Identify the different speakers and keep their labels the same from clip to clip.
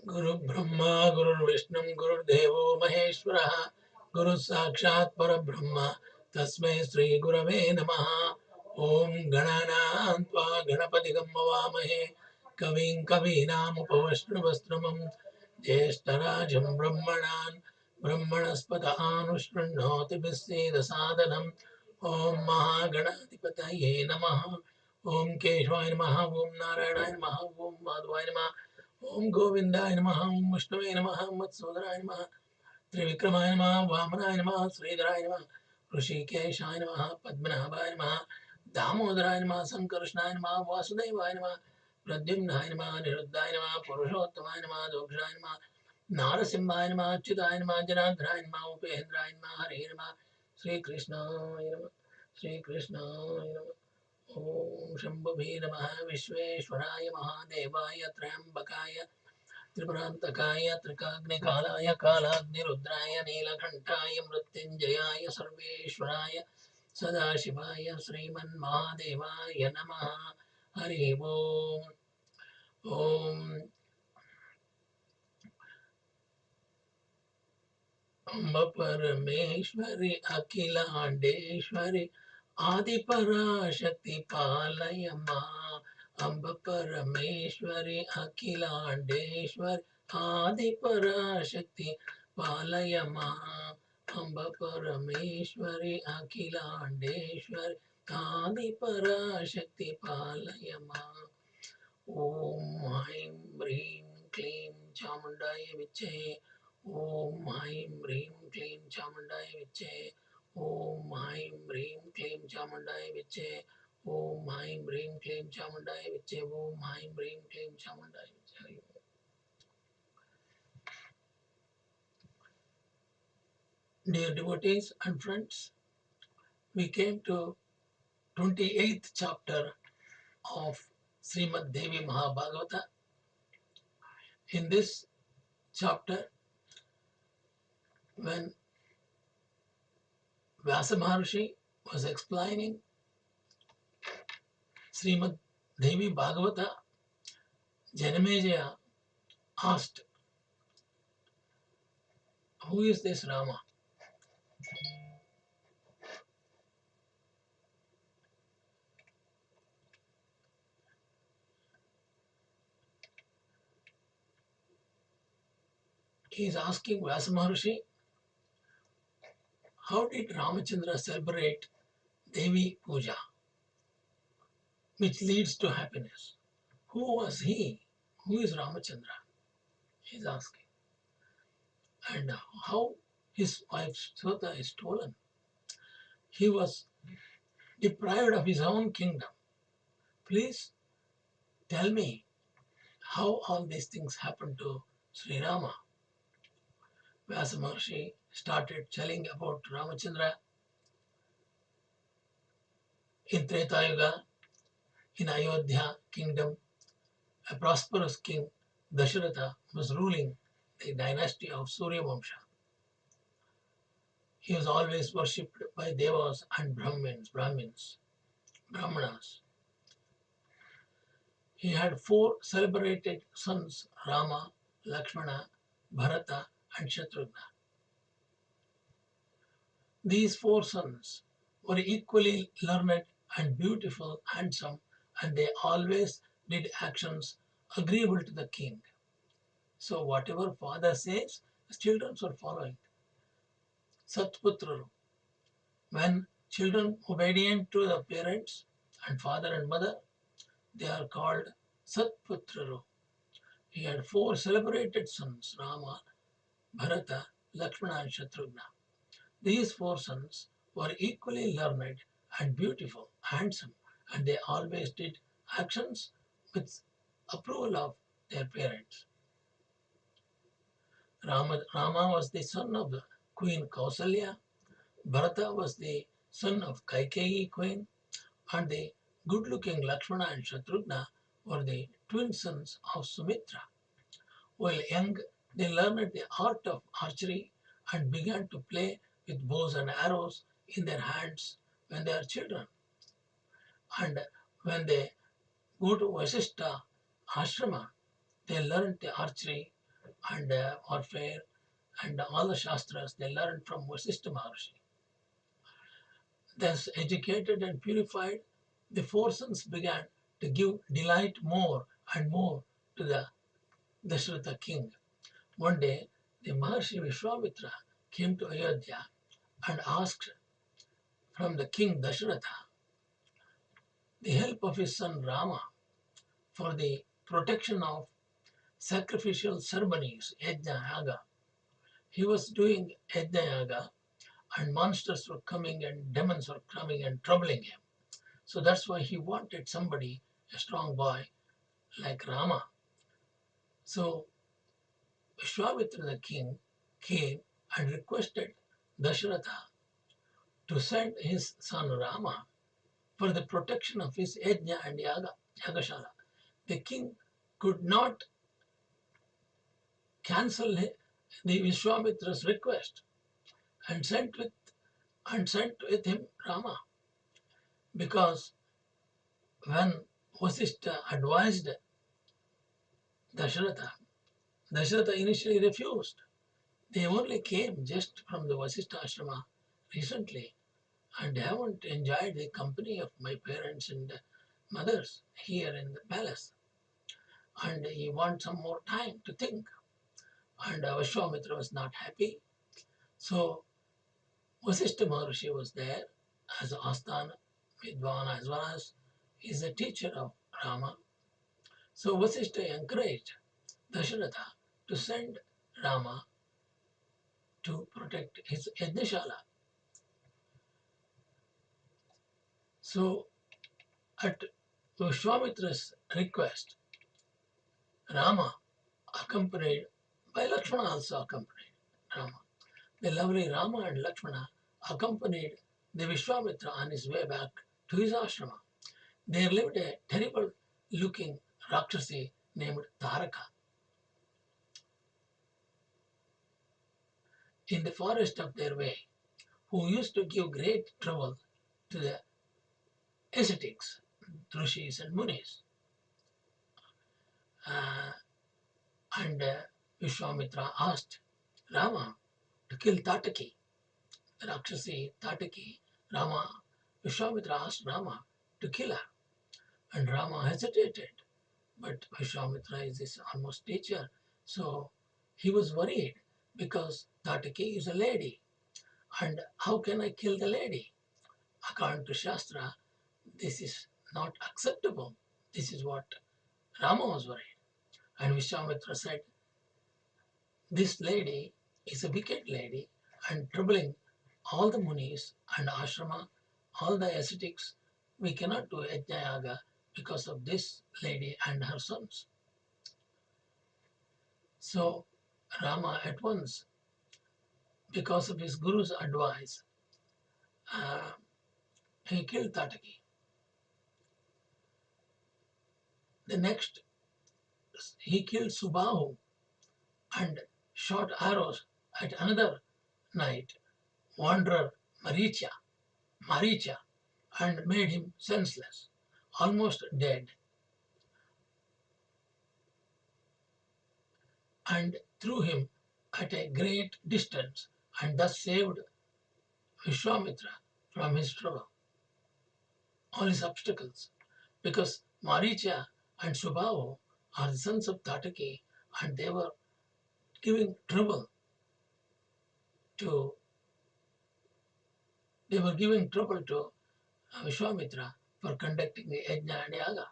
Speaker 1: Guru Brahma, Guru Vishnu, Guru Devo Maheshwara, Guru Sakshat Parabrahma, Tasmai Sri Gurave Namaha. Om Gananantva Ganapatigam Vamahe, Kavim Kavinam Upavashnavastramam, Jeshtarajam Brahmanan, Brahmanaspata Anushranoti Viseda Sadhanam. Om Mahaganadipataye Namaha. Om Keshvaya Namaha, Om Narayana Namaha, Om Madhvaya Namaha. Om Govindaya Namaha, Om Vishnuvaya Namaha, Om Matsudharaya Namaha, Trivikramaya Namaha, Vamanaya Namaha, Sridharaya Namaha, Rishikeshaya Namaha, Padmanabhaya Namaha, Damodaraya Namaha, Sankarshnaya Namaha, Vasudevaya Namaha, Pradyumnaya Namaha, Niruddhaya Namaha, Purushottamaya Namaha, Dokshaya Namaha, Narasimhaya Namaha, Achyutaya Namaha, Janadharaya Namaha, Upendraya Namaha, Hare Namaha, Sri Krishna Namaha, Sri Krishna Namaha. Om Shambhavi Namaha, Vishveshwaraya Mahadevaaya, Trambakaya, Tripurantakaya, Trikagnikalaya, Kalagnirudraya, Neelakantaya, Mrityunjayaya, Sarveshwaraya, Sadashivaya, Sriman Mahadevaya Namaha. Hari Om. Om Amba Parameshwari, Akhilandeshwari, Adi Parashakti Palayama. Amba Parameshwari, Akhilandeshwari, Adi Parashakti Palayama. Amba Parameshwari, Akhilandeshwari, Adi Parashakti Palayama. Om Haim Bhrim Klim Chamundaya Viche. Om Haim Bhrim Klim Chamundaya Viche. Om Haim Bhrim Klim Chamundaya Viche. Om Haim Bhrim Klim Chamundaya Viche. Om Haim Bhrim Klim Chamundaya Viche. Dear devotees and friends, we came to 28th chapter of Sri Mad Devi Bhagavatham. In this chapter, when Vyasa Maharishi was explaining Sri Mad Devi Bhagavatham, Janamejaya asked, who is this Rama? He is asking Vyasa Maharishi, how did Ramachandra celebrate Devi Puja, which leads to happiness? Who was he? Who is Ramachandra? He is asking. And how his wife Sudha is stolen. He was deprived of his own kingdom. Please tell me how all these things happened to Sri Rama. Vyasa Maharshi started telling about Ramachandra. In Treta Yuga, in Ayodhya kingdom, a prosperous king, Dasharatha, was ruling the dynasty of Surya Vamsha. He was always worshipped by devas and Brahmanas. He had 4 celebrated sons, Rama, Lakshmana, Bharata, and Shatrughna. These 4 sons were equally learned and beautiful, handsome, and they always did actions agreeable to the king. So whatever father says, the children are following. Satputraru. When children obedient to the parents and father and mother, they are called Satputraru. He had 4 celebrated sons, Rama, Bharata, Lakshmana, and Shatrughna. These 4 sons were equally learned and beautiful, handsome, and they always did actions with approval of their parents. Rama was the son of the Queen Kausalya, Bharata was the son of Kaikeyi queen, and the good-looking Lakshmana and Shatrughna were the twin sons of Sumitra. While young, they learned the art of archery and began to play with bows and arrows in their hands when they are children. And when they go to Vasishtha ashrama, they learned the archery and warfare and all the shastras they learned from Vasishtha Maharishi. Thus educated and purified, the four sons began to give delight more and more to the Dasharatha king. One day, the Maharshi Vishwamitra came to Ayodhya and asked from the king Dasharatha the help of his son Rama for the protection of sacrificial ceremonies, yajna yaga. He was doing yajna yaga and monsters were coming and demons were coming and troubling him. So that's why he wanted somebody, a strong boy like Rama. So Vishwamitra the king came and requested Dasharatha to send his son Rama for the protection of his yajna and yagashala. The king could not cancel the Vishwamitra's request and sent with him Rama, because when Vasishtha advised Dasharatha, Dasharatha initially refused. They only came just from the Vasishtha ashrama recently and haven't enjoyed the company of my parents and mothers here in the palace. And he wants some more time to think. And Vishwamitra was not happy. So Vasishtha Maharishi was there as Asthana Vidvana as well as he's a teacher of Rama. So Vasishtha encouraged Dasharatha to send Rama to protect his Yajnashala. So at Vishwamitra's request, Rama accompanied by Lakshmana also accompanied Rama. The lovely Rama and Lakshmana accompanied the Vishwamitra on his way back to his ashrama. There lived a terrible looking Rakshasi named Taraka. In the forest of their way, who used to give great trouble to the ascetics, Rishis and Munis. And Vishwamitra asked Rama to kill Tataki, the Rakshasi Tataki. Vishwamitra asked Rama to kill her. And Rama hesitated. But Vishwamitra is his almost teacher. So he was worried because Tataki is a lady. And how can I kill the lady? According to Shastra, this is not acceptable. This is what Rama was worried. And Vishwamitra said, this lady is a wicked lady and troubling all the munis and ashrama, all the ascetics. We cannot do yajna yaga because of this lady and her sons. So Rama at once, because of his guru's advice, he killed Tataki. The next, he killed Subahu and shot arrows at another knight, wanderer Maricha, and made him senseless, almost dead, and threw him at a great distance, and thus saved Vishwamitra from his trouble, all his obstacles, because Maricha and Subahu are the sons of Tataki, and they were giving trouble to Vishwamitra for conducting the yajna and yaga.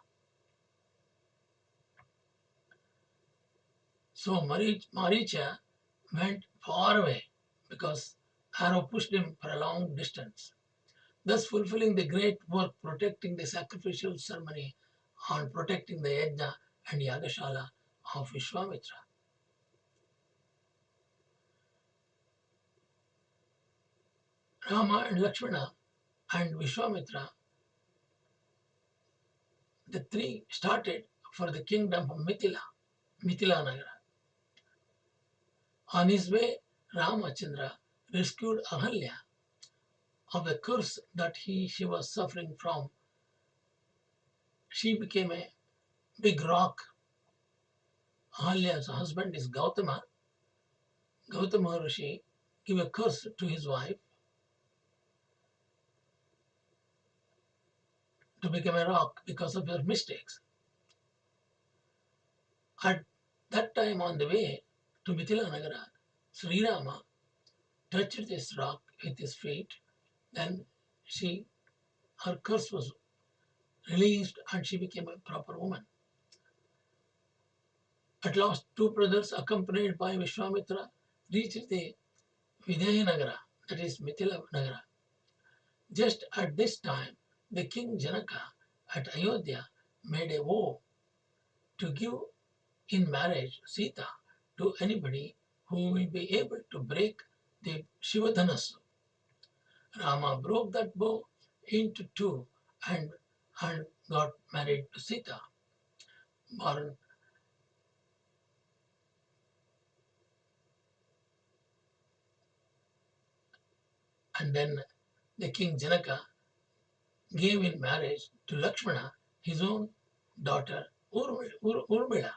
Speaker 1: So Maricha went far away because arrow pushed him for a long distance, thus fulfilling the great work protecting the sacrificial ceremony and protecting the yajna and yagashala of Vishwamitra. Rama and Lakshmana and Vishwamitra, the three started for the kingdom of Mithila Nagara. On his way, Ramachandra rescued Ahalya of the curse that she was suffering from. She became a big rock Ahalya's husband is Gautama. Gautama Maharishi gave a curse to his wife to become a rock because of her mistakes. At that time on the way to Mithila Nagara, Sri Rama touched this rock with his feet. Then her curse was released and she became a proper woman. At last, two brothers accompanied by Vishwamitra reached the Videha Nagara, that is Mithila Nagara. Just at this time, the king Janaka at Ayodhya made a vow to give in marriage Sita to anybody who will be able to break the Shivadhanasu. Rama broke that vow into two and got married to Sita. Born and then the king Janaka gave in marriage to Lakshmana his own daughter Urmila.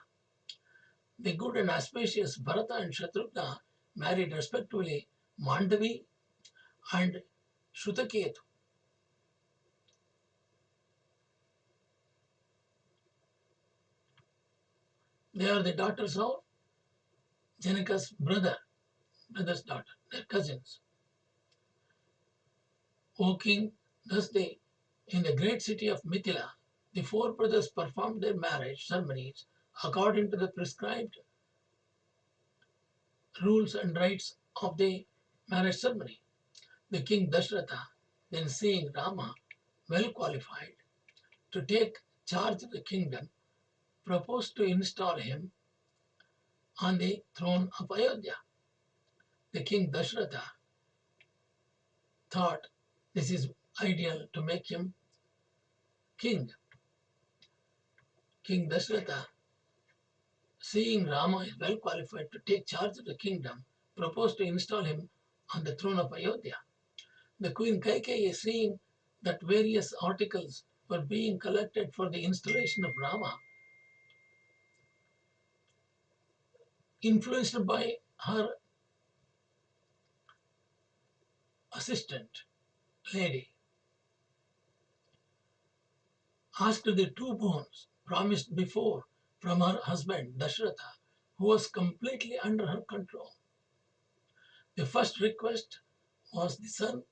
Speaker 1: The good and auspicious Bharata and Shatrughna married respectively Mandavi and Shrutaketu. They are the daughters of Janaka's brother's daughter, their cousins. O king, thus in the great city of Mithila, the four brothers performed their marriage ceremonies according to the prescribed rules and rites of the marriage ceremony. The king Dashratha, then seeing Rama well qualified to take charge of the kingdom, proposed to install him on the throne of Ayodhya. The king Dashratha thought this is ideal to make him king. King Dashratha, seeing Rama is well qualified to take charge of the kingdom, proposed to install him on the throne of Ayodhya. The queen Kaikeyi, seeing that various articles were being collected for the installation of Rama, influenced by her assistant lady, asked the two boons promised before from her husband Dashratha, who was completely under her control. The first request was her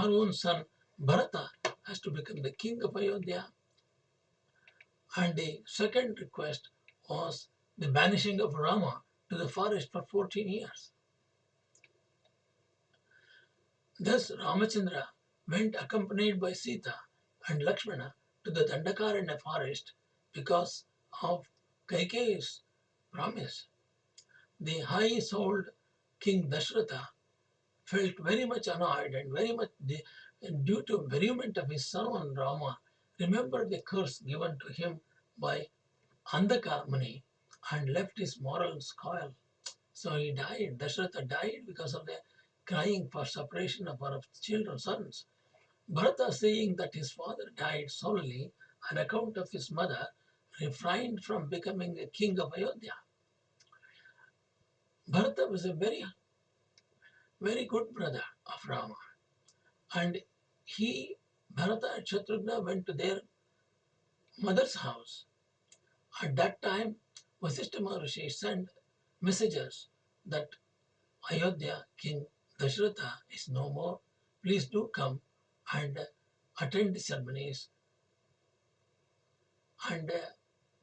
Speaker 1: own son Bharata has to become the king of Ayodhya, and the second request was the banishing of Rama to the forest for 14 years. Thus Ramachandra went accompanied by Sita and Lakshmana to the Dandakaranya forest because of Kaikeyi's promise. The high-souled King Dashratha felt very much annoyed and very much due to bereavement of his son Rama, remembered the curse given to him by Ambika Muni and left his moral scoil. So he died. Dashratha died because of the crying for separation of our children, sons. Bharata, seeing that his father died solely on account of his mother, refrained from becoming the king of Ayodhya. Bharata was a very, very good brother of Rama. And Bharata and Shatrughna went to their mother's house. At that time, Vasishtha Maharishi sent messengers that Ayodhya King Dashratha is no more. Please do come and attend the ceremonies. And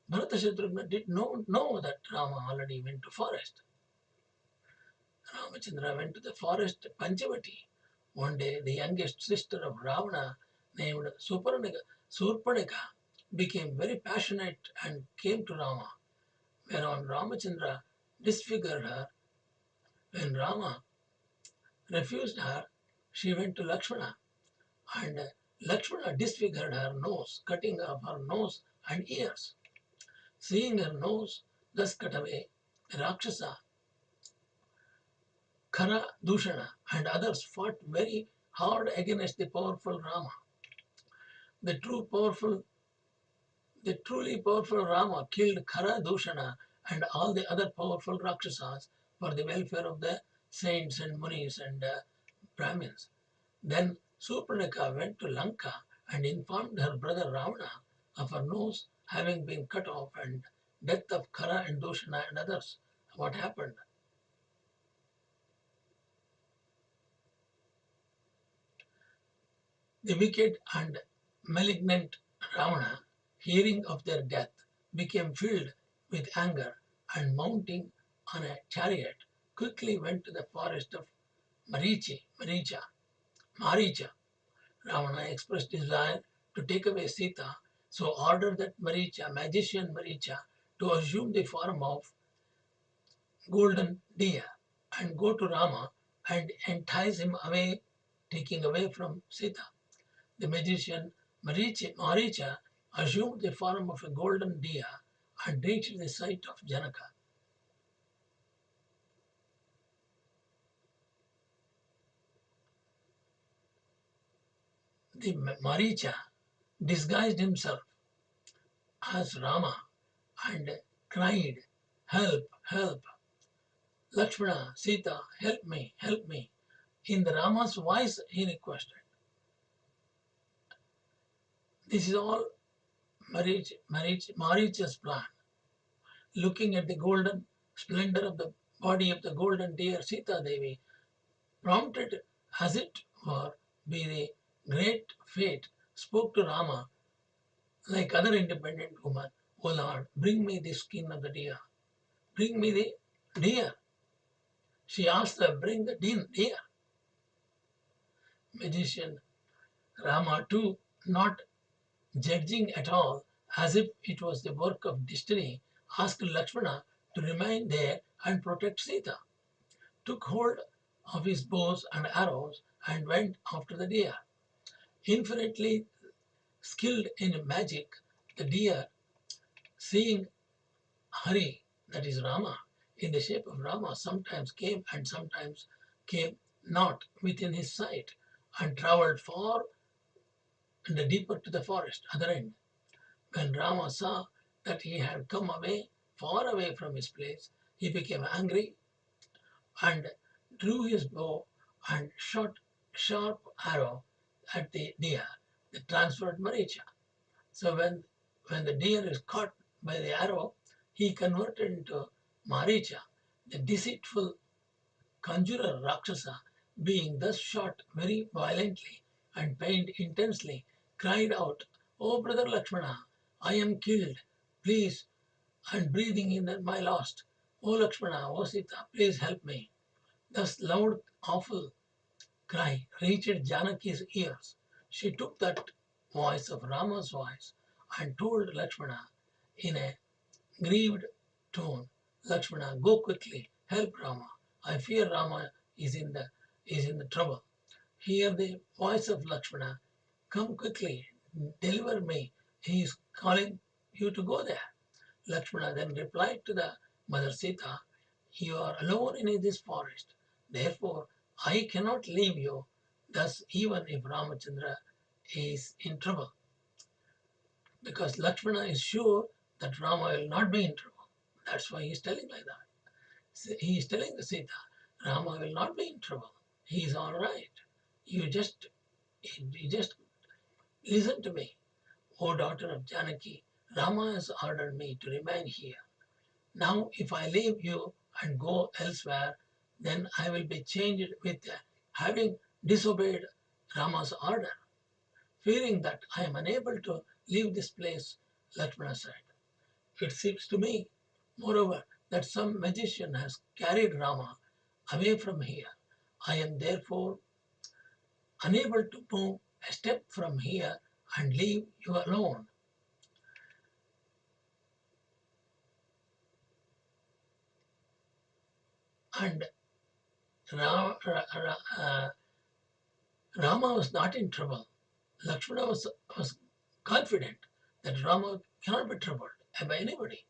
Speaker 1: Bharata Shatrughna did not know that Rama already went to forest. Ramachandra went to the forest Panchavati. One day, the youngest sister of Ravana, named Surpanika, became very passionate and came to Rama, whereon Ramachandra disfigured her. When Rama refused her, she went to Lakshmana, and Lakshmana disfigured her nose, cutting off her nose and ears. Seeing her nose thus cut away, Rakshasa, Khara Dushana, and others fought very hard against the powerful Rama. The truly powerful Rama killed Khara Dushana and all the other powerful Rakshasas for the welfare of the saints and munis and Brahmins. Then Surpanaka went to Lanka and informed her brother Ravana of her nose having been cut off and death of Khara and Dushana and others. What happened? The wicked and malignant Ravana, hearing of their death, became filled with anger and mounting on a chariot, quickly went to the forest of Maricha. Ravana expressed desire to take away Sita, so ordered that magician Maricha, to assume the form of golden deer and go to Rama and entice him away, taking away from Sita. The magician Maricha assumed the form of a golden deer and reached the site of Janaka. The Maricha disguised himself as Rama and cried, "Help, help! Lakshmana, Sita, help me, help me." In the Rama's voice, he requested. This is all Maricha's plan. Looking at the golden splendor of the body of the golden deer Sita Devi, prompted as it were by the great fate, spoke to Rama like other independent woman, "O Lord, bring me the skin of the deer. Bring me the deer." She asked her, "Bring the deer." Magician Rama too, not judging at all, as if it was the work of destiny, asked Lakshmana to remain there and protect Sita, took hold of his bows and arrows and went after the deer. Infinitely skilled in magic, the deer, seeing Hari, that is Rama, in the shape of Rama, sometimes came and sometimes came not within his sight, and travelled far and deeper to the forest, other end. When Rama saw that he had come away, far away from his place, he became angry and drew his bow and shot sharp arrow at the deer that transferred Maricha. So when the deer is caught by the arrow, he converted into Maricha, the deceitful conjurer Rakshasa, being thus shot very violently and pained intensely, cried out, "O brother Lakshmana, I am killed, please, and breathing in my last. O Lakshmana, O Sita, please help me." Thus loud, awful cry reached Janaki's ears. She took that voice of Rama's voice and told Lakshmana in a grieved tone, "Lakshmana, go quickly, help Rama. I fear Rama is in the trouble." Hear the voice of Lakshmana, "Come quickly, deliver me. He is calling you to go there." Lakshmana then replied to the mother Sita, "You are alone in this forest. Therefore, I cannot leave you. Thus, even if Ramachandra is in trouble, because Lakshmana is sure that Rama will not be in trouble. That's why he is telling like that. He is telling the Sita, Rama will not be in trouble. He is all right. You just listen to me. O daughter of Janaki, Rama has ordered me to remain here. Now, if I leave you and go elsewhere, then I will be changed with having disobeyed Rama's order. Fearing that I am unable to leave this place, Lakshmana said, "It seems to me, moreover, that some magician has carried Rama away from here. I am therefore unable to move a step from here and leave you alone." And Rama was not in trouble. Lakshmana was confident that Rama cannot be troubled by anybody.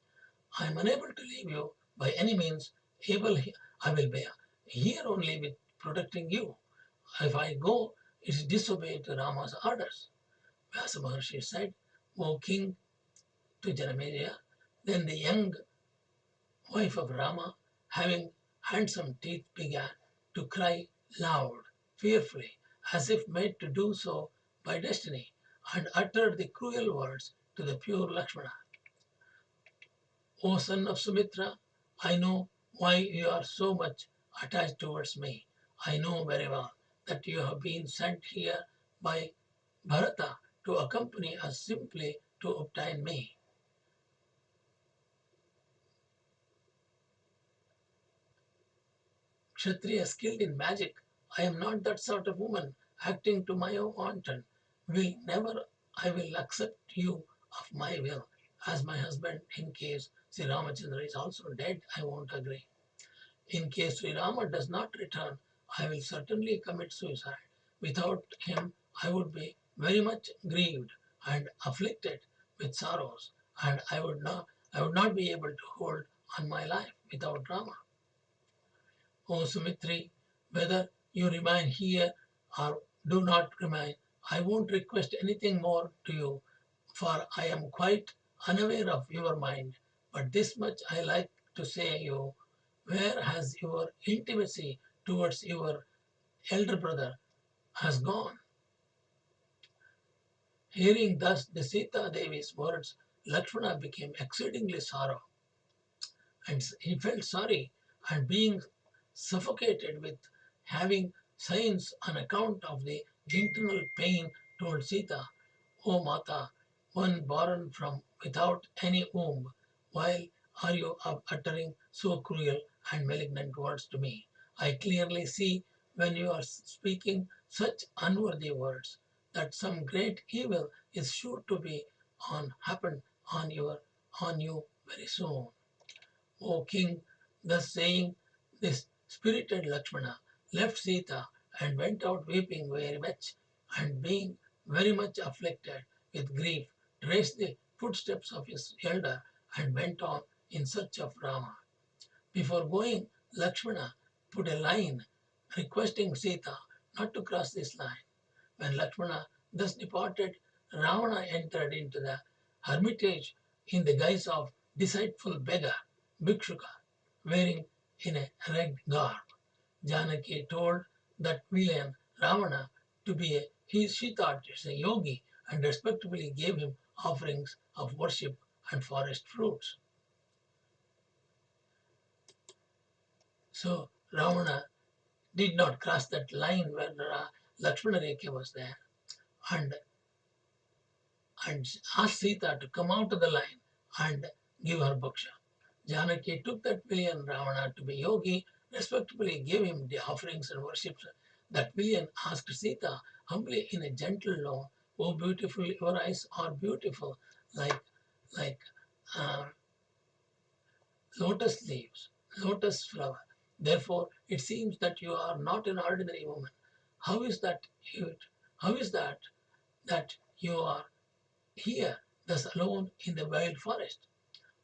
Speaker 1: "I am unable to leave you by any means. I will be here only with protecting you. If I go, it is disobey to Rama's orders." Vyasa Maharishi said, "O king," to Janamejaya, "then the young wife of Rama, having handsome teeth, began to cry loud, fearfully, as if made to do so by destiny, and uttered the cruel words to the pure Lakshmana. O son of Sumitra, I know why you are so much attached towards me. I know very well that you have been sent here by Bharata to accompany us simply to obtain me. Kshatriya skilled in magic. I am not that sort of woman acting to my own wanton. I will accept you of my will as my husband in case Sri Ramachandra is also dead. I won't agree. In case Sri Rama does not return, I will certainly commit suicide. Without him, I would be very much grieved and afflicted with sorrows, and I would not be able to hold on my life without Rama. O Sumitri, whether you remain here or do not remain, I won't request anything more to you, for I am quite unaware of your mind. But this much I like to say you, where has your intimacy towards your elder brother has gone? Hearing thus the Sita Devi's words, Lakshmana became exceedingly sorrow, and he felt sorry, and being suffocated with having signs on account of the internal pain, told Sita, O Mata, one born from without any womb, why are you uttering so cruel and malignant words to me? I clearly see when you are speaking such unworthy words that some great evil is sure to be happen on you very soon. O king, thus saying, this spirited Lakshmana left Sita and went out weeping very much, and being very much afflicted with grief, traced the footsteps of his elder and went on in search of Rama. Before going, Lakshmana put a line requesting Sita not to cross this line. When Lakshmana thus departed, Ravana entered into the hermitage in the guise of deceitful beggar, Bhikshuka, wearing in a ragged garb. Janaki told that villain Ravana to be she thought it's a yogi, and respectfully gave him offerings of worship and forest fruits. So Ravana did not cross that line where Lakshmana Rekha was there, and asked Sita to come out of the line and give her moksha. Janaki took that villain Ravana to be yogi, respectfully gave him the offerings and worships. That villain asked Sita humbly in a gentle tone, "O beautiful, your eyes are beautiful, like like uh, lotus leaves, lotus flower. Therefore, it seems that you are not an ordinary woman. How is that? You, how is that you are here, thus alone in the wild forest?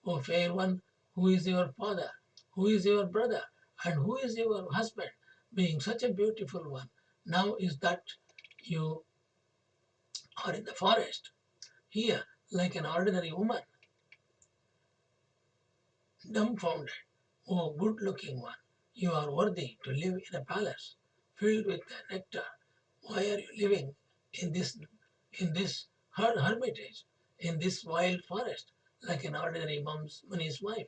Speaker 1: O fair one, who is your father? Who is your brother? And who is your husband? Being such a beautiful one, now is that you are in the forest, here, like an ordinary woman, dumbfounded. O good looking one, you are worthy to live in a palace filled with nectar. Why are you living in this hermitage, in this wild forest, like an ordinary money's wife,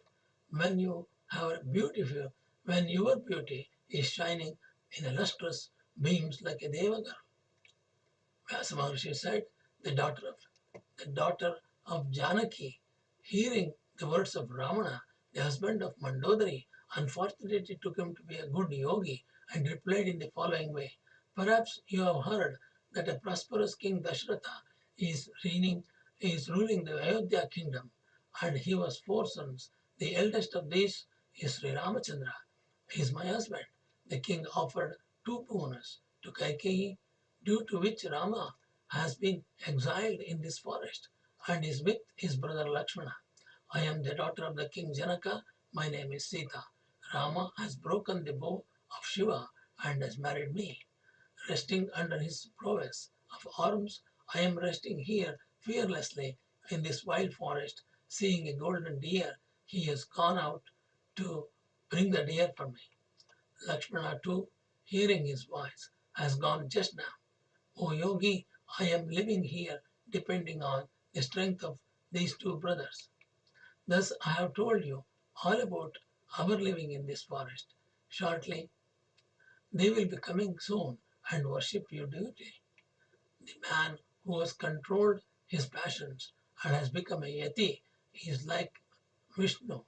Speaker 1: when you have beautiful, when your beauty is shining in a lustrous beams like a deva girl? Vyasa Maharishi said, the daughter of Janaki, hearing the words of Ramana, the husband of Mandodari, unfortunately took him to be a good yogi and replied in the following way: Perhaps you have heard that a prosperous king Dashratha is ruling the Ayodhya kingdom, and he was four sons. The eldest of these is Sri Ramachandra. He is my husband. The king offered two boons to Kaikeyi, due to which Rama has been exiled in this forest and is with his brother Lakshmana. I am the daughter of the king Janaka. My name is Sita. Rama has broken the bow of Shiva and has married me. Resting under his prowess of arms, I am resting here fearlessly in this wild forest. Seeing a golden deer, he has gone out to bring the deer for me. Lakshmana too, hearing his voice, has gone just now. O Yogi, I am living here depending on the strength of these two brothers. Thus I have told you all about our living in this forest. Shortly they will be coming soon and worship you duty. The man who has controlled his passions and has become a yati is like Vishnu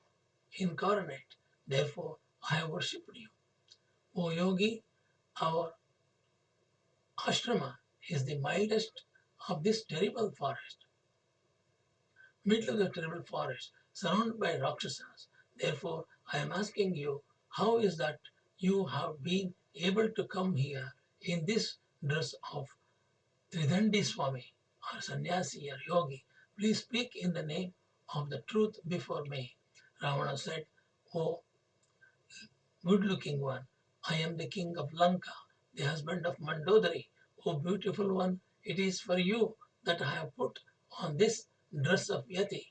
Speaker 1: incarnate. Therefore I have worshipped you. O Yogi, our ashrama is the mildest of this terrible forest, middle of the terrible forest, surrounded by Rakshasas. Therefore, I am asking you, how is that you have been able to come here in this dress of Tridandi Swami or Sannyasi or Yogi? Please speak in the name of the truth before me. Ravana said, O good looking one, I am the king of Lanka, the husband of Mandodari. O beautiful one, it is for you that I have put on this dress of Yati.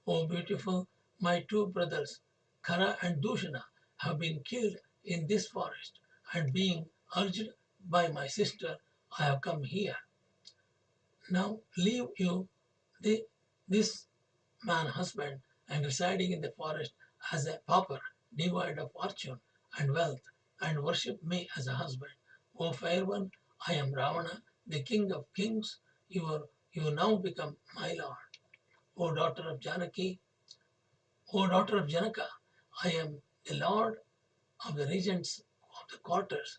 Speaker 1: O beautiful, my two brothers, Khara and Dushana, have been killed in this forest, and being urged by my sister, I have come here. Now leave you the, this man husband and residing in the forest as a pauper, devoid of fortune and wealth, and worship me as a husband. O fair one, I am Ravana, the king of kings. You now become my lord. O daughter of Janaki, O daughter of Janaka, I am the lord of the regents of the quarters,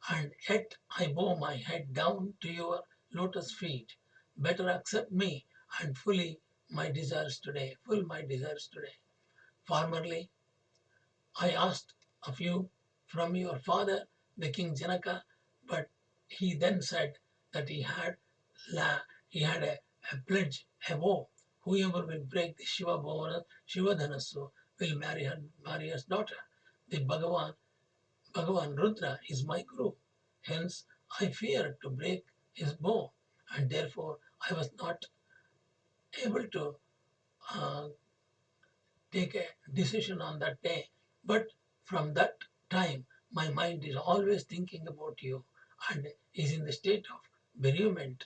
Speaker 1: and yet I bow my head down to your lotus feet. Better accept me and full my desires today. Formerly, I asked of you from your father, the king Janaka, but he then said that he had a pledge, a vow. Whoever will break the Shiva Dhanasu will marry his daughter. The Bhagavan Rudra is my guru. Hence, I feared to break his vow, and therefore I was not able to uh, take a decision on that day. But from that time, my mind is always thinking about you and is in the state of bereavement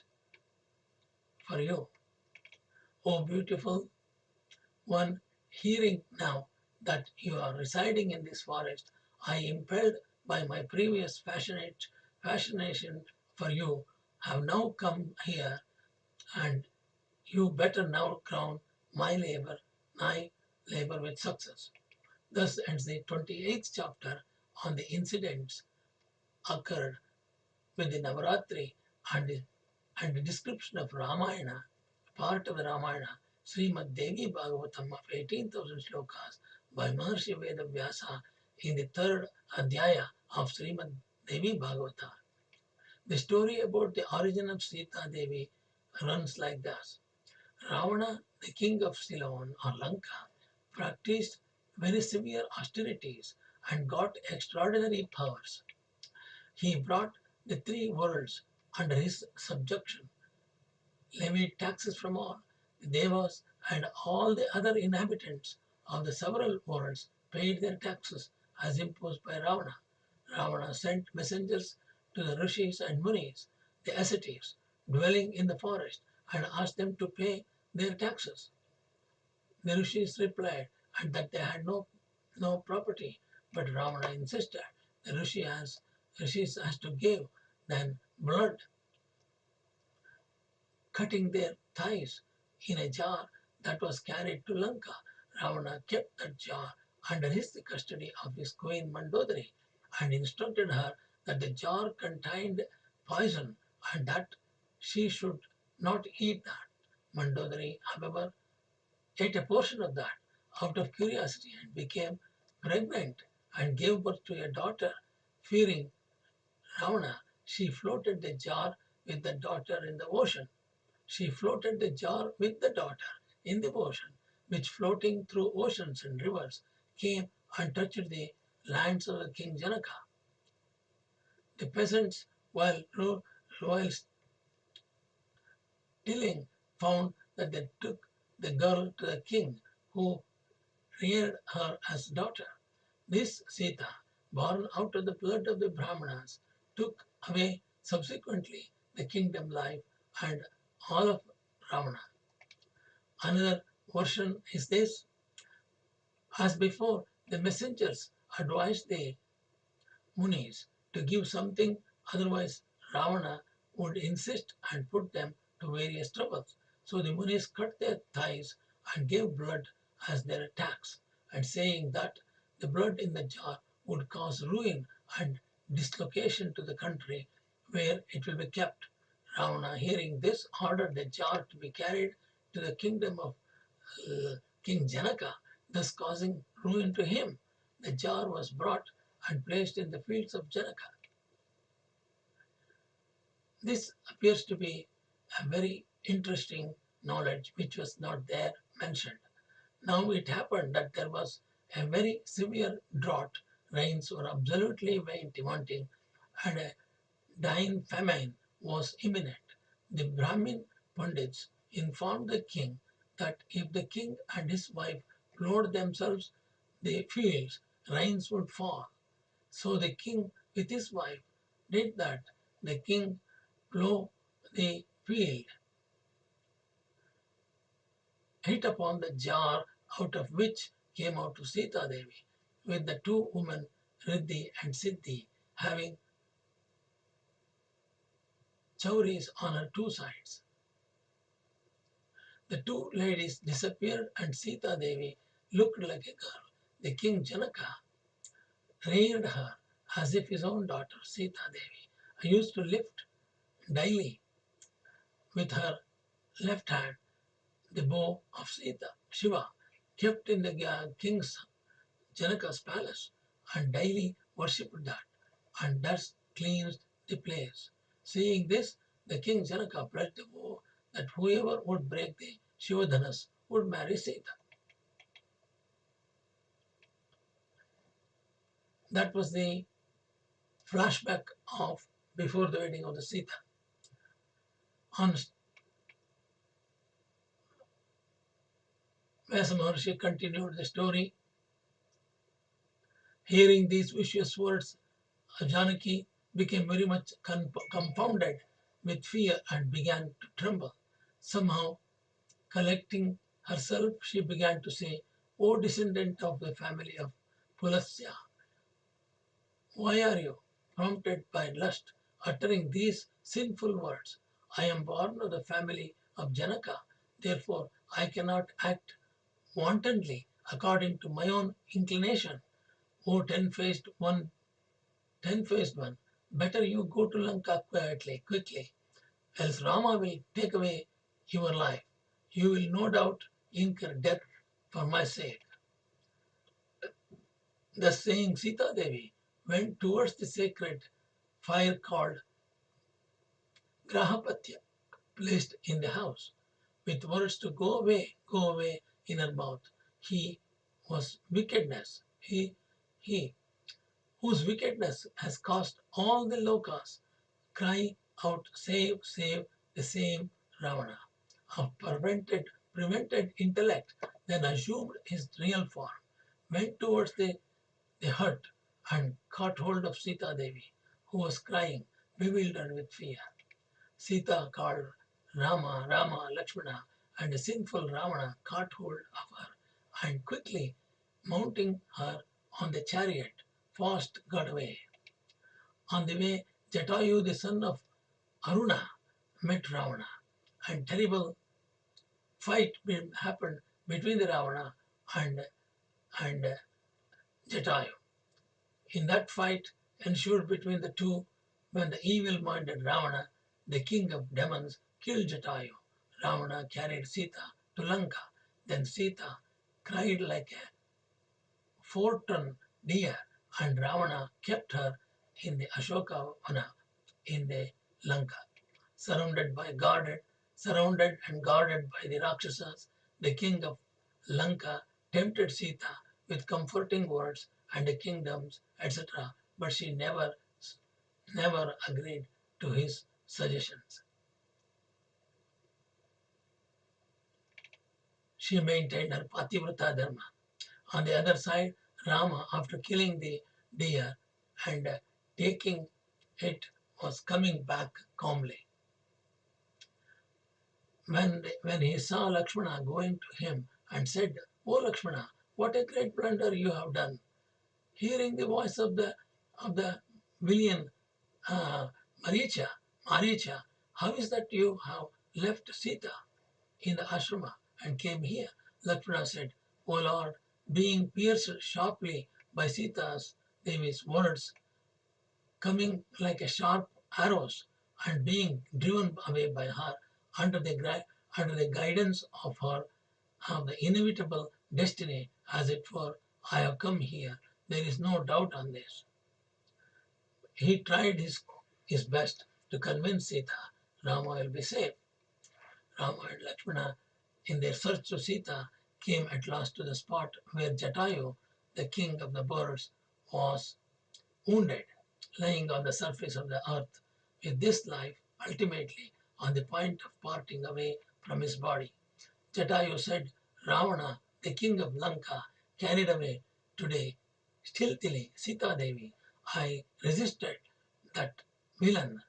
Speaker 1: for you. O beautiful one, hearing now that you are residing in this forest, I, impelled by my previous fascination for you, have now come here, and you better now crown my labor with success. Thus ends the 28th chapter on the incidents occurred with the Navaratri and the description of Ramayana, part of the Ramayana, Sri Mad Devi Bhagavatham of 18,000 shlokas by Maharishi Veda Vyasa in the third Adhyaya of Sri Mad Devi Bhagavatham. The story about the origin of Sita Devi runs like this. Ravana, the king of Ceylon or Lanka, practiced very severe austerities and got extraordinary powers. He brought the three worlds under his subjection, levied taxes from all, the devas and all the other inhabitants of the several worlds paid their taxes as imposed by Ravana. Ravana sent messengers to the rishis and munis, the ascetics, dwelling in the forest, and asked them to pay their taxes. The rishis replied and that they had no property, but Ravana insisted the rishis has to give then blood, cutting their thighs in a jar that was carried to Lanka. Ravana kept that jar under his custody of his queen Mandodari and instructed her that the jar contained poison and that she should not eat that. Mandodari, however, ate a portion of that out of curiosity and became pregnant and gave birth to a daughter. Fearing Ravana, she floated the jar with the daughter in the ocean. She floated the jar with the daughter in the ocean, which floating through oceans and rivers came and touched the lands of the king Janaka. The peasants, while stealing, found that they took the girl to the king, who reared her as daughter. This Sita, born out of the blood of the Brahmanas, took away subsequently the kingdom life and all of Ravana. Another version is this: as before, the messengers advised the Munis to give something, otherwise Ravana would insist and put them to various troubles. So the Munis cut their thighs and gave blood as their tax, and saying that the blood in the jar would cause ruin and dislocation to the country where it will be kept. Ravana, hearing this, ordered the jar to be carried to the kingdom of King Janaka, thus causing ruin to him. The jar was brought and placed in the fields of Janaka. This appears to be a very interesting knowledge which was not there mentioned. Now it happened that there was a very severe drought, rains were absolutely wanting, and a dying famine was imminent. The Brahmin Pandits informed the king that if the king and his wife plowed themselves the fields, rains would fall. So the king with his wife did that. The king plowed the field, hit upon the jar out of which came out to Sita Devi, with the two women, Riddhi and Siddhi, having chauris on her two sides. The two ladies disappeared and Sita Devi looked like a girl. The king Janaka reared her as if his own daughter, Sita Devi. I used to lift daily with her left hand the bow of Sita, Shiva, kept in the king's Janaka's palace, and daily worshipped that, and thus cleansed the place. Seeing this, the king Janaka pledged the vow that whoever would break the Shivadhanas would marry Sita. That was the flashback of before the wedding of the Sita. On Vyasa Maharishi continued the story. Hearing these vicious words, Janaki became very much confounded with fear and began to tremble. Somehow, collecting herself, she began to say, "O descendant of the family of Pulasya, why are you, prompted by lust, uttering these sinful words? I am born of the family of Janaka, therefore I cannot act wantonly according to my own inclination. O ten-faced one, better you go to Lanka quickly, else Rama will take away your life. You will no doubt incur death for my sake." Thus saying, Sita Devi went towards the sacred fire called Grahapatya, placed in the house, with words to go away in her mouth. He was wickedness. He whose wickedness has caused all the lokas cry out, "Save, save," the same Ravana. A prevented intellect then assumed his real form, went towards the hut and caught hold of Sita Devi, who was crying, bewildered with fear. Sita called Rama, Rama, Lakshmana, and the sinful Ravana caught hold of her and quickly mounting her on the chariot, fast got away. On the way, Jatayu, the son of Aruna, met Ravana, and terrible fight happened between the Ravana and Jatayu. In that fight ensued between the two, when the evil-minded Ravana, the king of demons, killed Jatayu, Ravana carried Sita to Lanka. Then Sita cried like a 4-ton deer, and Ravana kept her in the Ashoka Vana in the Lanka. Surrounded and guarded by the Rakshasas, the king of Lanka tempted Sita with comforting words and the kingdoms, etc., but she never agreed to his suggestions. She maintained her Pativrata Dharma. On the other side, Rama, after killing the deer and taking it, was coming back calmly. When he saw Lakshmana going to him and said, "O Lakshmana, what a great blunder you have done!" Hearing the voice of the villain uh, Maricha, how is that you have left Sita in the ashrama and came here? Lakshmana said, "O Lord, being pierced sharply by Sita's Devi's words, coming like a sharp arrows, and being driven away by her under the guidance of the inevitable destiny, as it were, I have come here. There is no doubt on this." He tried his best to convince Sita Rama will be safe. Rama and Lakshmana, in their search to Sita, came at last to the spot where Jatayu, the king of the birds, was wounded, lying on the surface of the earth, with this life ultimately on the point of parting away from his body. Jatayu said, "Ravana, the king of Lanka, carried away today stealthily Sita Devi. I resisted that villain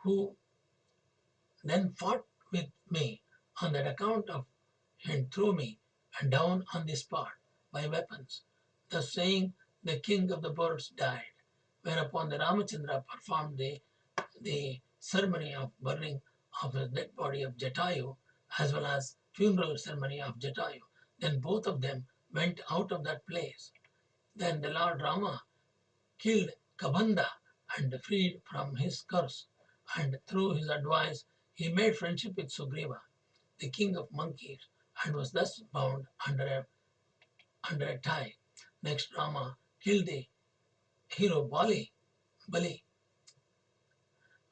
Speaker 1: who then fought with me on that account of and threw me and down on the spot by weapons." Thus saying, the king of the birds died, whereupon the Ramachandra performed the ceremony of burning of the dead body of Jatayu as well as funeral ceremony of Jatayu. Then both of them went out of that place. Then the Lord Rama killed Kabanda and freed from his curse, and through his advice he made friendship with Sugriva, the king of monkeys, and was thus bound under a tie. Next, Rama killed the hero Bali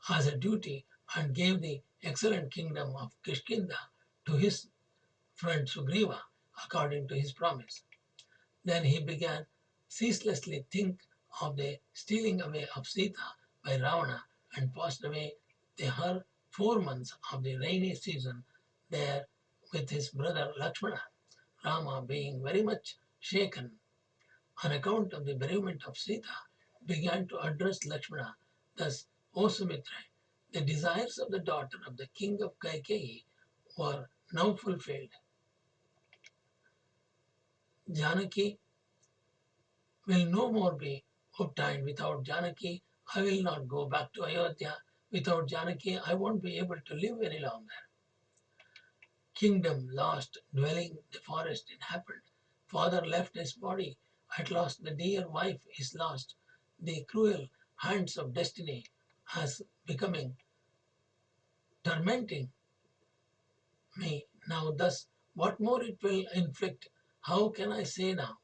Speaker 1: as a duty and gave the excellent kingdom of Kishkinda to his friend Sugriva according to his promise. Then he began ceaselessly think of the stealing away of Sita by Ravana and passed away her 4 months of the rainy season there with his brother Lakshmana. Rama, being very much shaken on account of the bereavement of Sita, began to address Lakshmana thus, "O Sumitra, the desires of the daughter of the king of Kaikeyi were now fulfilled. Janaki will no more be obtained. Without Janaki, I will not go back to Ayodhya. Without Janaki, I won't be able to live any longer. Kingdom lost, dwelling the forest inhabited. Father left his body. At last the dear wife is lost. The cruel hands of destiny has becoming tormenting me now. Thus, what more it will inflict? How can I say now?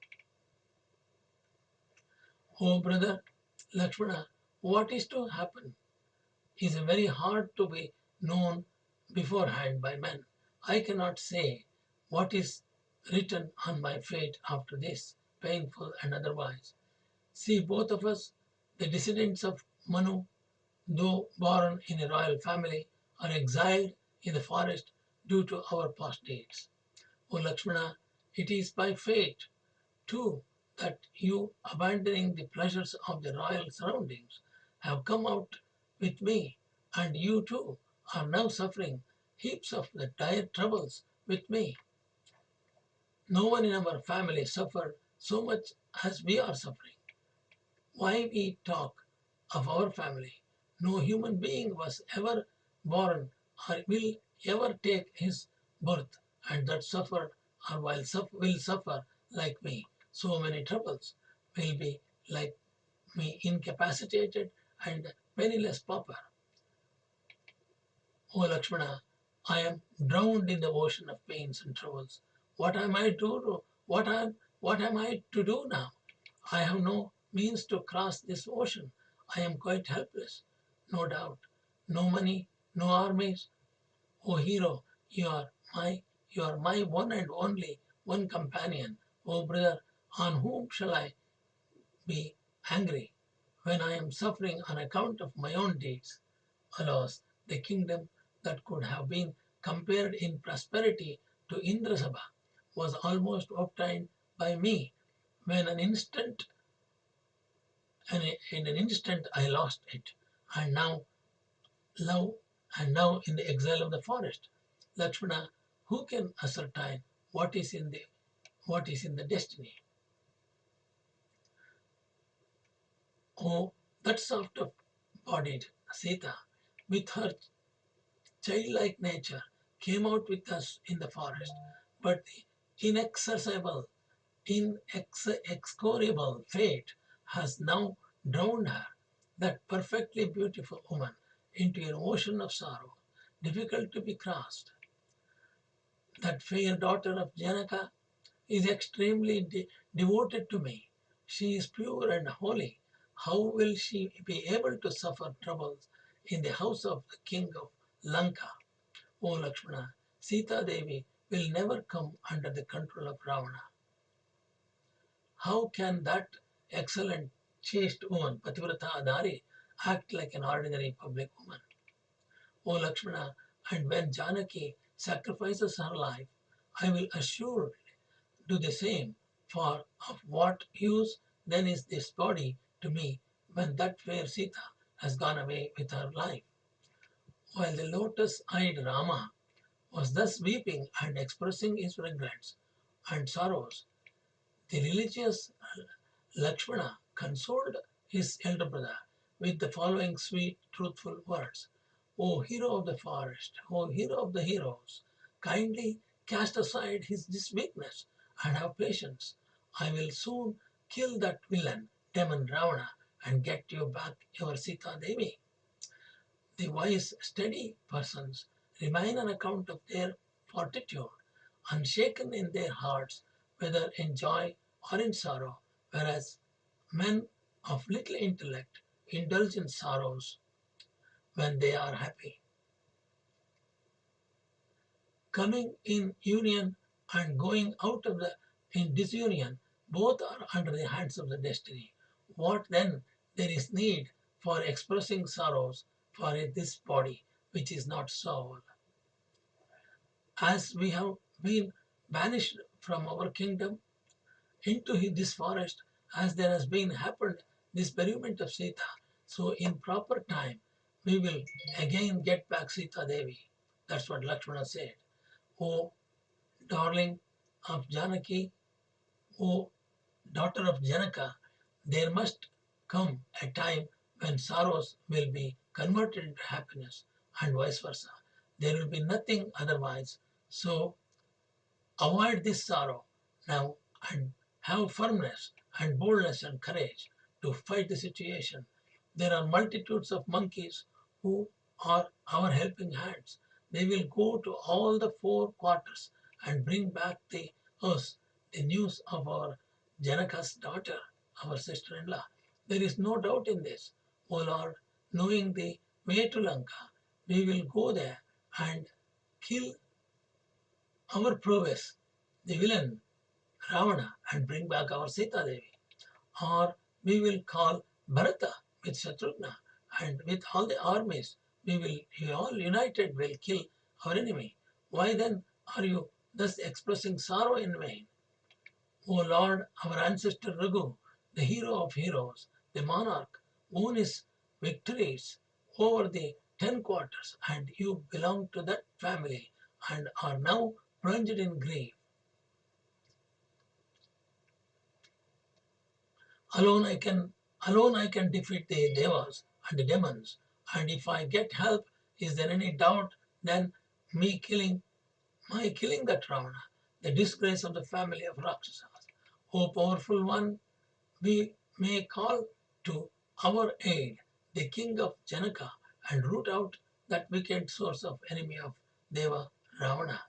Speaker 1: Oh brother Lakshmana, what is to happen is very hard to be known beforehand by men. I cannot say what is written on my fate after this, painful and otherwise. See, both of us, the descendants of Manu, though born in a royal family, are exiled in the forest due to our past deeds. O Lakshmana, it is by fate, too, that you, abandoning the pleasures of the royal surroundings, have come out with me, and you too are now suffering heaps of the dire troubles with me. No one in our family suffered so much as we are suffering. Why we talk of our family? No human being was ever born or will ever take his birth, and that suffered or will suffer like me. So many troubles will be like me, incapacitated and penniless pauper. O Lakshmana, I am drowned in the ocean of pains and troubles. What am I to what am I to do now? I have no means to cross this ocean. I am quite helpless, no doubt. No money, no armies. O hero, you are my one and only one companion. O brother, on whom shall I be angry when I am suffering on account of my own deeds? Alas, the kingdom that could have been compared in prosperity to Indrasabha was almost obtained by me when in an instant I lost it, and now love, and now in the exile of the forest. Lakshmana, who can ascertain what is in the destiny? Oh, that soft-bodied Sita, with her childlike nature, came out with us in the forest, but the inexorable fate has now drowned her, that perfectly beautiful woman, into an ocean of sorrow, difficult to be crossed. That fair daughter of Janaka is extremely devoted to me. She is pure and holy. How will she be able to suffer troubles in the house of the king of Lanka? O Lakshmana, Sita Devi will never come under the control of Ravana. How can that excellent chaste woman, Pativrata Adari, act like an ordinary public woman? O Lakshmana, and when Janaki sacrifices her life, I will assuredly do the same, for of what use then is this body to me when that fair Sita has gone away with her life? While the lotus-eyed Rama was thus weeping and expressing his regrets and sorrows, the religious Lakshmana consoled his elder brother with the following sweet, truthful words. O hero of the forest, O hero of the heroes, kindly cast aside this weakness and have patience. I will soon kill that villain, demon Ravana, and get you back your Sita Devi. The wise, steady persons remain on account of their fortitude, unshaken in their hearts, whether in joy or in sorrow, whereas men of little intellect indulge in sorrows when they are happy. Coming in union and going out of in disunion, both are under the hands of the destiny. What then there is need for expressing sorrows for this body which is not soul? As we have been banished from our kingdom into this forest, as there has been happened this bereavement of Sita, so in proper time we will again get back Sita Devi. That's what Lakshmana said. O darling of Janaki, O daughter of Janaka, there must come a time when sorrows will be converted into happiness and vice versa. There will be nothing otherwise. So avoid this sorrow now and have firmness and boldness and courage to fight the situation. There are multitudes of monkeys who are our helping hands. They will go to all the four quarters and bring back us the news of our Janaka's daughter, our sister-in-law. There is no doubt in this. O Lord, knowing the way to Lanka, we will go there and kill our prowess, the villain Ravana, and bring back our Sita Devi. Or we will call Bharata with Shatrughna, and with all the armies, we all united will kill our enemy. Why then are you thus expressing sorrow in vain? O Lord, our ancestor Raghu, the hero of heroes, the monarch, won his victories over the 10 quarters, and you belong to that family and are now plunged in grief. Alone I can alone I can defeat the devas and the demons, and if I get help, is there any doubt then me killing my killing that Ravana, the disgrace of the family of Rakshasas? O powerful one, we may call to our aid the king of Janaka and root out that wicked source of enemy of Deva Ravana.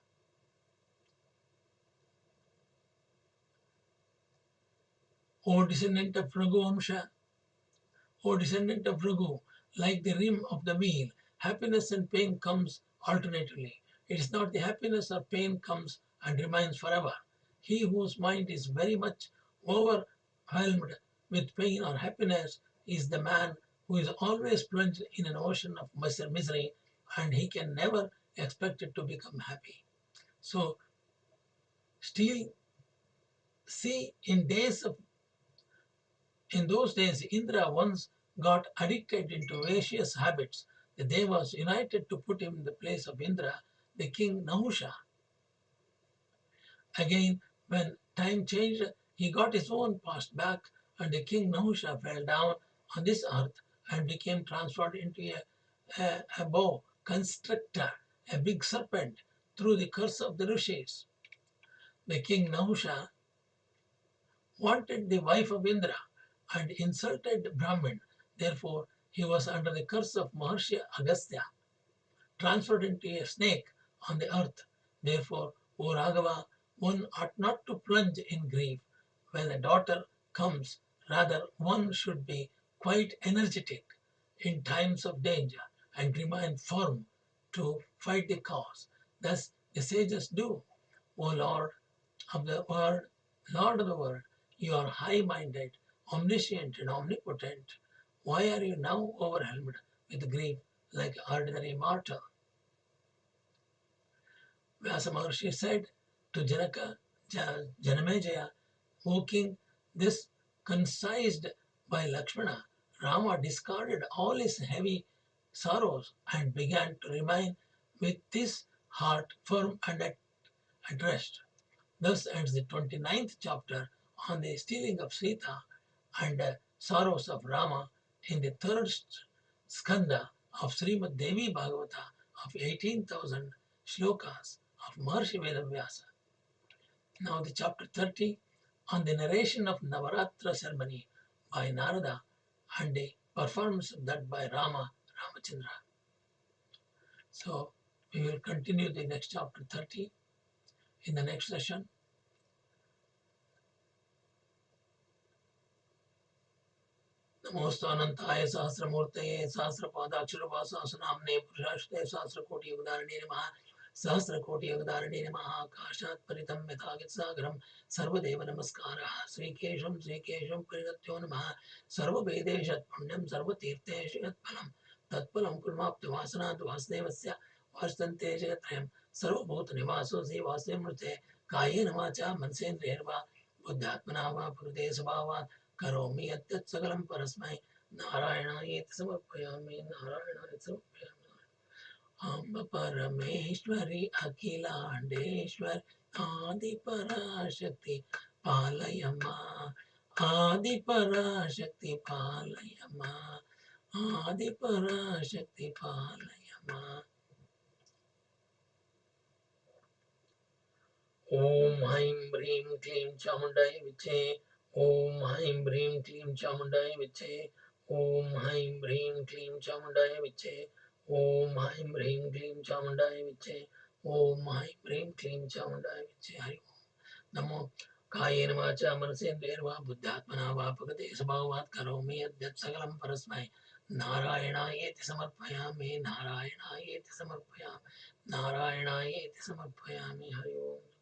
Speaker 1: O descendant of Raghuamsha, O descendant of Raghu, like the rim of the wheel, happiness and pain comes alternately. It is not the happiness or pain comes and remains forever. He whose mind is very much overwhelmed with pain or happiness is the man who is always plunged in an ocean of misery, and he can never expect it to become happy. So, steal See, in those days, Indra once got addicted into vicious habits. The Devas united to put him in the place of Indra, the king Nahusha. Again, when time changed, he got his own past back, and the king Nahusha fell down on this earth and became transformed into a boa constrictor, a big serpent, through the curse of the rishis. The king Nahusha wanted the wife of Indra and insulted Brahmin. Therefore, he was under the curse of Maharshi Agastya, transferred into a snake on the earth. Therefore, O Raghava, one ought not to plunge in grief when a daughter comes. Rather, one should be quite energetic in times of danger and remain firm to fight the cause. Thus, the sages do. O Lord of the world, Lord of the world, you are high-minded, omniscient and omnipotent. Why are you now overwhelmed with grief like ordinary mortal? Vyasa Maharishi said to Janamejaya, O king, this concised by Lakshmana, Rama discarded all his heavy sorrows and began to remain with his heart firm and at rest. Thus ends the 29th chapter on the stealing of Sita and sorrows of Rama in the third skandha of Sri Mad Devi Bhagavatham of 18,000 shlokas of Maharishi Veda Vyasa. Now the chapter 30 on the narration of Navaratra ceremony by Narada and the performance of that by Ramachandra. So we will continue the next chapter 30 in the next session. नमोस्तुअनंताय सहस्रमूर्तये सहस्रपादाक्षरवासासनाम्ने पुरुषाष्टे सहस्रकोटियुगधारिणे नमः सहस्रकोटियुगधारिणे नमः आकाशात् परितं यथागतसागरं सर्वदेव नमस्कारः श्रीकेशं परिणत्यो नमः सर्ववेदेशत्पुण्यं सर्वतीर्थेषु यत्फलं तत्फलं कुर्माप्तवासनात् वासुदेवस्य वासन्ते जगत्रयं सर्वभूतनिवासोऽसि वासुदेवमूर्ते कायेन वाचा मनसेन्द्रियैर्वा बुद्ध्यात्मना वा प्रकृते स्वभावात् करोमि यत् सकलं परस्मै नारायणायेति समर्पयामि अम्ब परमेश्वरी अखिलांडेश्वर आदि पराशक्ति पालय मां आदि पराशक्ति पालय मां आदि पराशक्ति पालय मां ओम ऐं ह्रीं क्लीं चामुण्डाय विच्चे ओम ऐं ह्रीं क्लीं चामुण्डाय विच्चे ओम ऐं ह्रीं क्लीं चामुण्डाय विच्चे ओम ऐं ह्रीं क्लीं चामुण्डाय विच्चे ओम ऐं ह्रीं क्लीं चामुण्डाय विच्चे हरि ओम नमो कायेन वाचा मनसेन्द्रियैर्वा बुद्ध्यात्मना वा प्रकृते स्वभावात् करोमि यद्यत् सकलं परस्मै नारायणायेति समर्पयामि नारायणायेति समर्पयामि हरि ओम